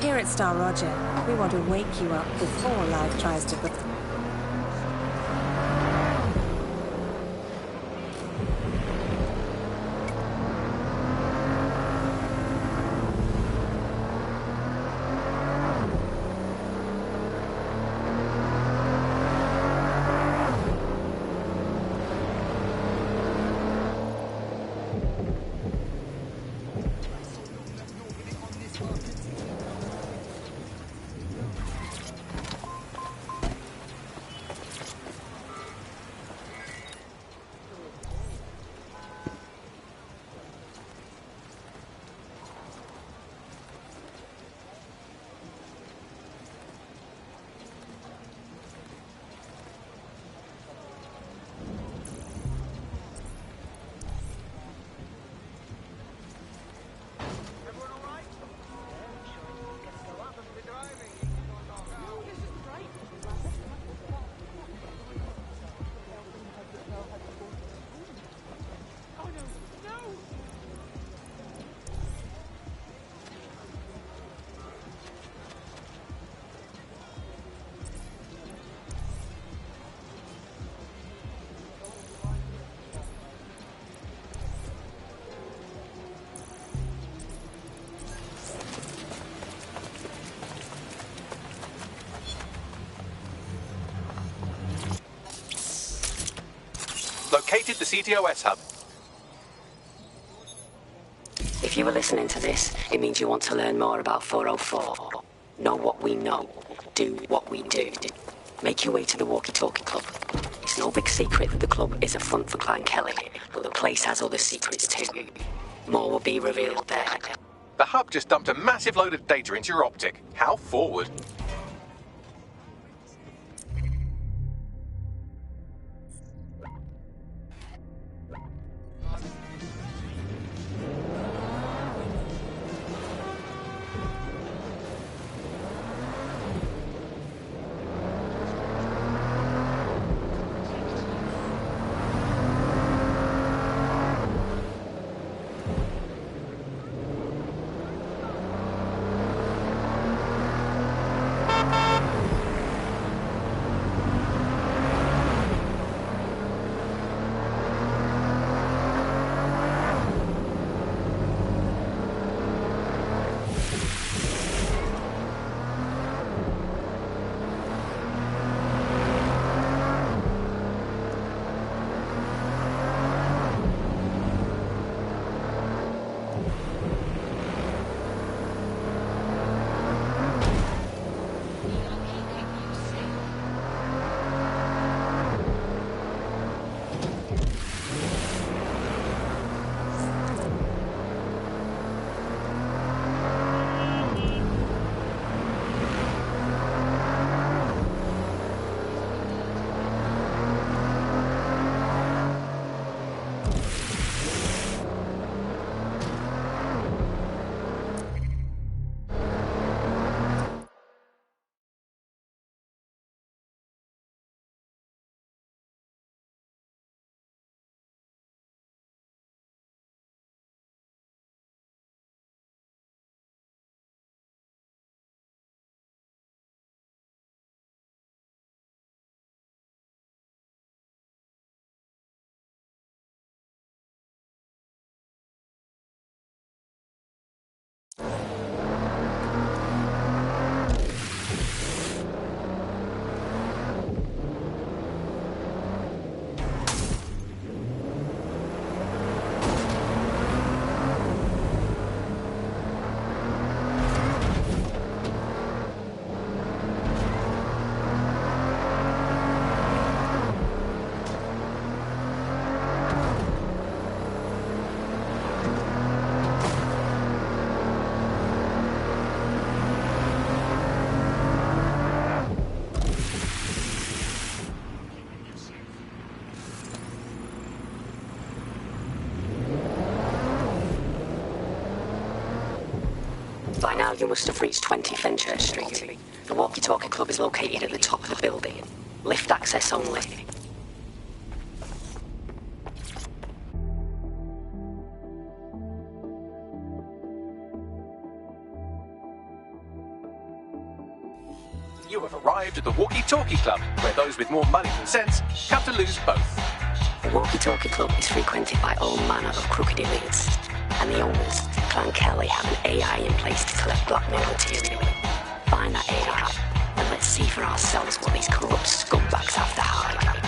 Here at Star Roger, we want to wake you up before life tries to... Located the CTOS hub. If you were listening to this, it means you want to learn more about 404. Know what we know. Do what we do. Make your way to the Walkie Talkie Club. It's no big secret that the club is a front for Clan Kelly, but the place has other secrets too. More will be revealed there. The hub just dumped a massive load of data into your optic. How forward? must have reached 20 Fenchurch Street. The Walkie-Talkie Club is located at the top of the building. Lift access only. You have arrived at the Walkie-Talkie Club, where those with more money than sense come to lose both. The Walkie-Talkie Club is frequented by all manner of crooked elites, and the owners, Clan Kelly, have an AI in place to collect blackmail material. Find that AI, and let's see for ourselves what these corrupt scumbags have to hide.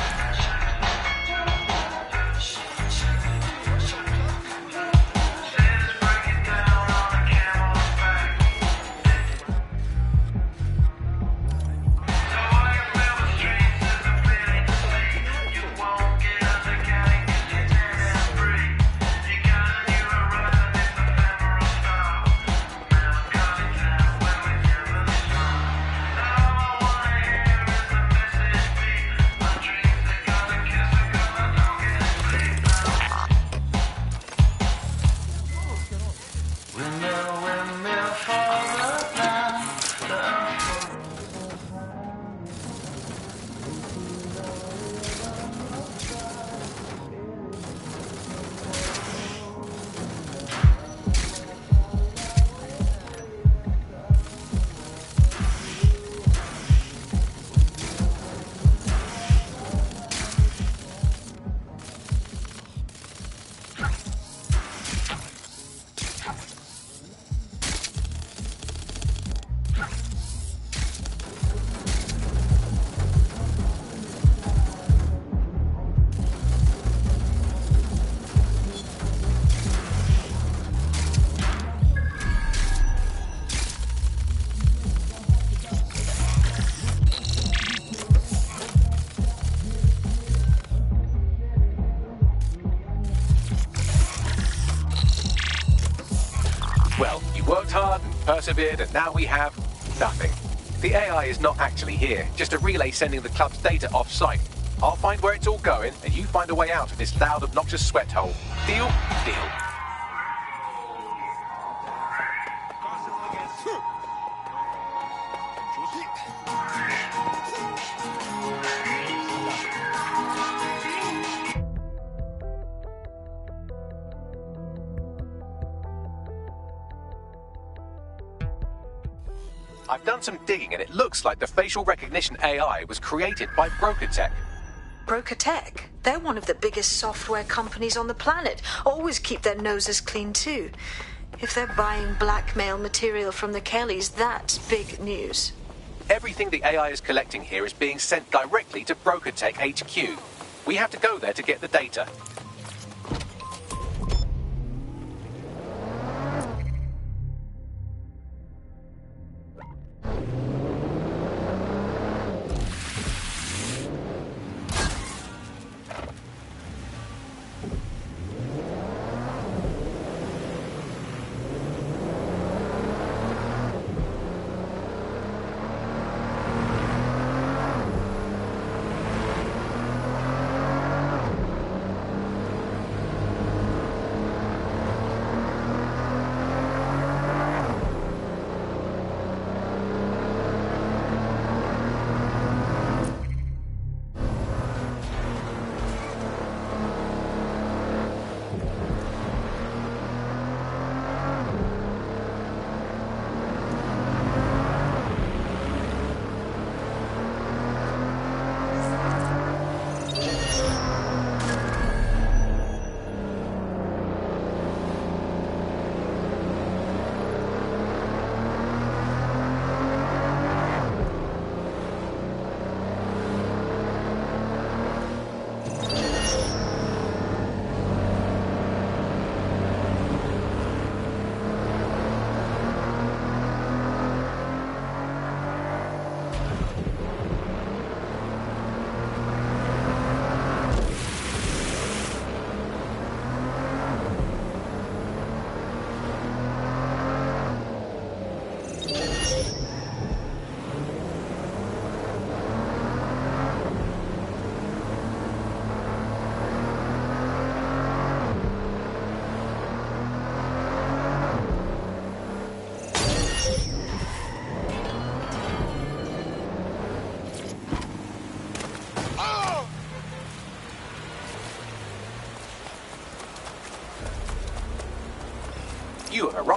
Well, you worked hard and persevered, and now we have nothing. The AI is not actually here, just a relay sending the club's data off-site. I'll find where it's all going, and you find a way out of this loud, obnoxious sweat hole. Deal? Deal. I've done some digging, and it looks like the facial recognition AI was created by Broker Tech. Broker Tech? They're one of the biggest software companies on the planet. Always keep their noses clean, too. If they're buying blackmail material from the Kellys, that's big news. Everything the AI is collecting here is being sent directly to Broker Tech HQ. We have to go there to get the data.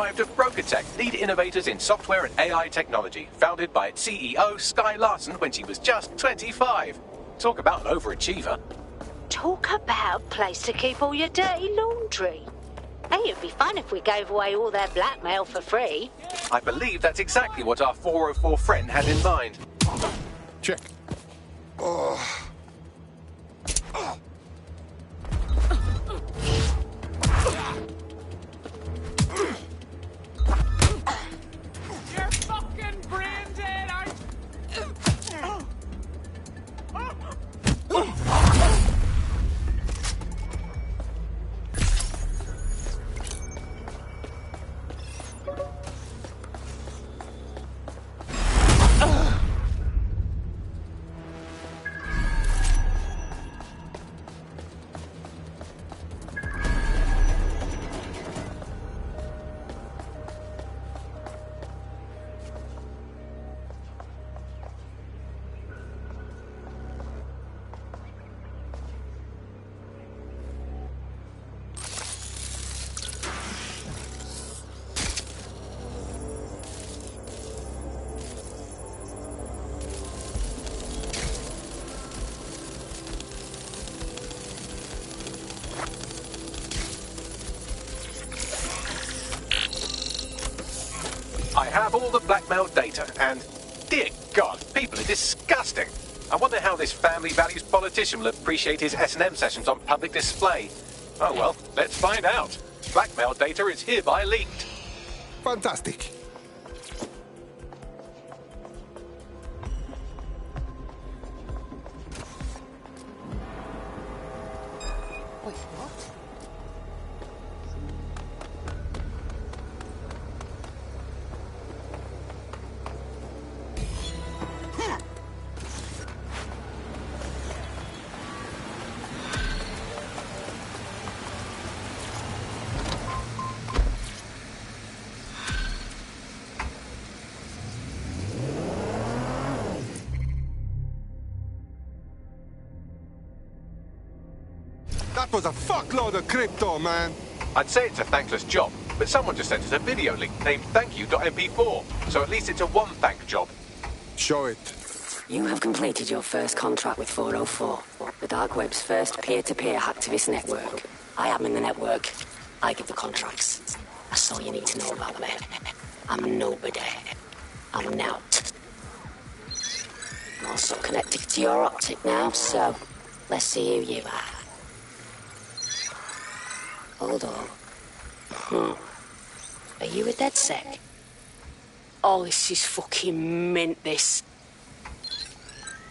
arrived at BrokerTech, lead innovators in software and AI technology, founded by its CEO, Sky Larson, when she was just 25. Talk about an overachiever. Talk about a place to keep all your dirty laundry. Hey, it'd be fun if we gave away all their blackmail for free. I believe that's exactly what our 404 friend had in mind. Check. Oh. You're fucking brain dead. I have all the blackmail data, and dear God, people are disgusting. I wonder how this family values politician will appreciate his S&M sessions on public display. Oh well, let's find out. Blackmail data is hereby leaked. Fantastic. Wait, what? That was a fuckload of crypto, man. I'd say it's a thankless job, but someone just sent us a video link named thankyou.mp4, so at least it's a one-thank job. Show it. You have completed your first contract with 404, the dark web's first peer-to-peer hacktivist network. I am in the network. I give the contracts. That's all you need to know about me. I'm nobody. I'm Nout. I'm also connected to your optic now, so let's see who you are. Hold on. Are you a DedSec? Oh, this is fucking mint, this.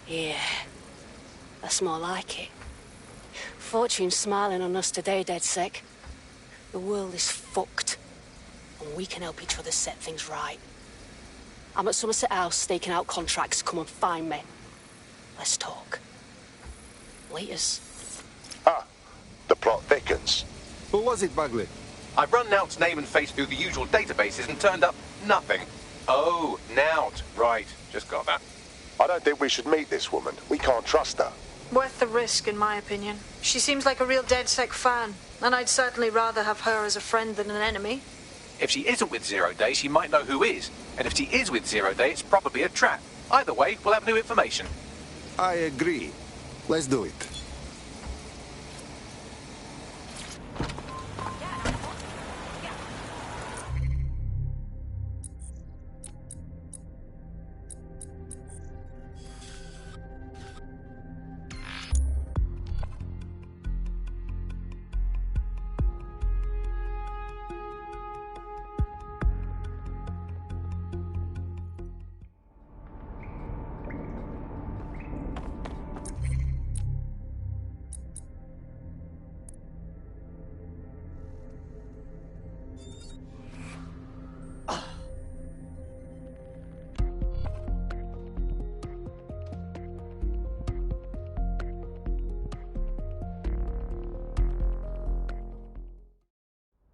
Yeah, that's more like it. Fortune's smiling on us today, DedSec. The world is fucked, and we can help each other set things right. I'm at Somerset House staking out contracts. Come and find me. Let's talk. Laters. Ah, the plot thickens. Who was it, Bagley? I've run Nout's name and face through the usual databases and turned up nothing. Oh, Nout. Right, just got that. I don't think we should meet this woman. We can't trust her. Worth the risk, in my opinion. She seems like a real DedSec fan, and I'd certainly rather have her as a friend than an enemy. If she isn't with Zero Day, she might know who is. And if she is with Zero Day, it's probably a trap. Either way, we'll have new information. I agree. Let's do it.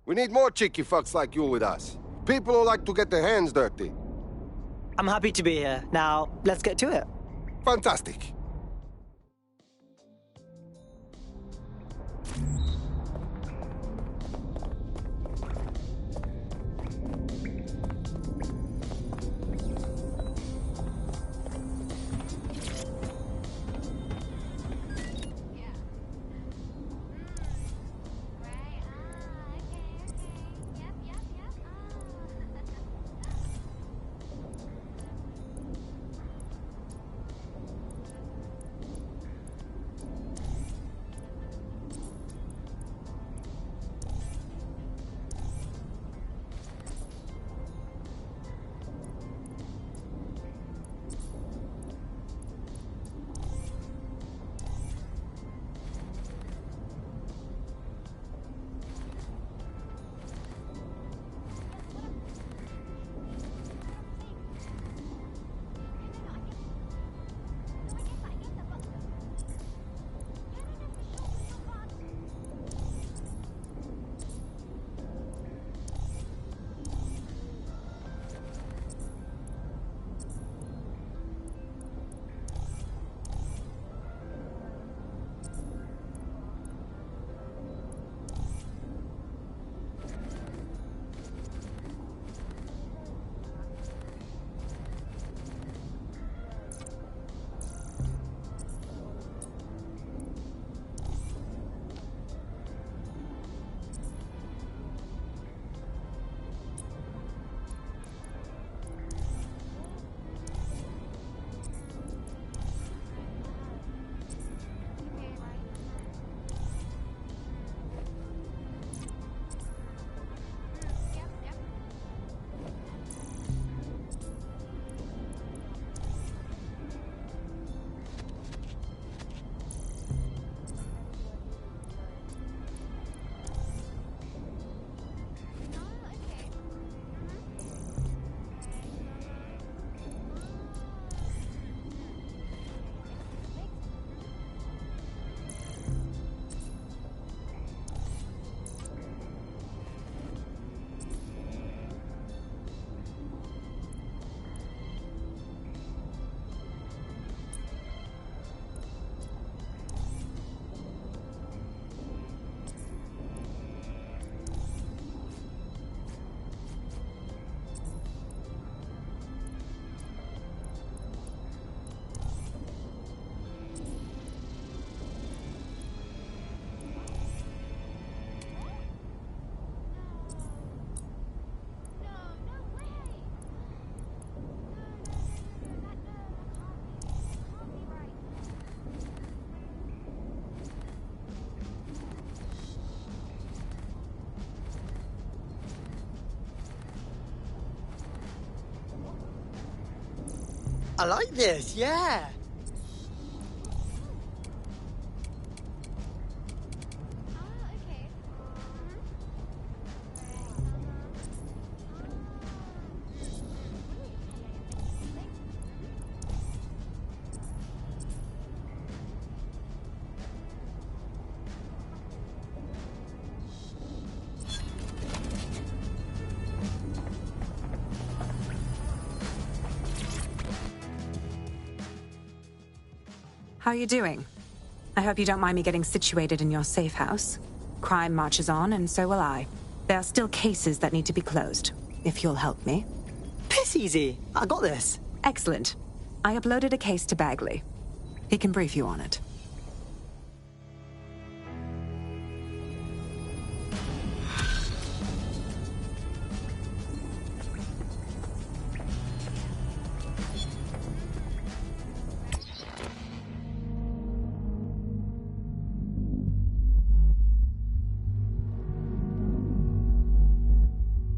We need more cheeky fucks like you with us. People who like to get their hands dirty. I'm happy to be here. Now, let's get to it. Fantastic. I like this, yeah. How are you doing? I hope you don't mind me getting situated in your safe house. Crime marches on, and so will I. There are still cases that need to be closed, if you'll help me. Piss easy. I got this. Excellent. I uploaded a case to Bagley. He can brief you on it.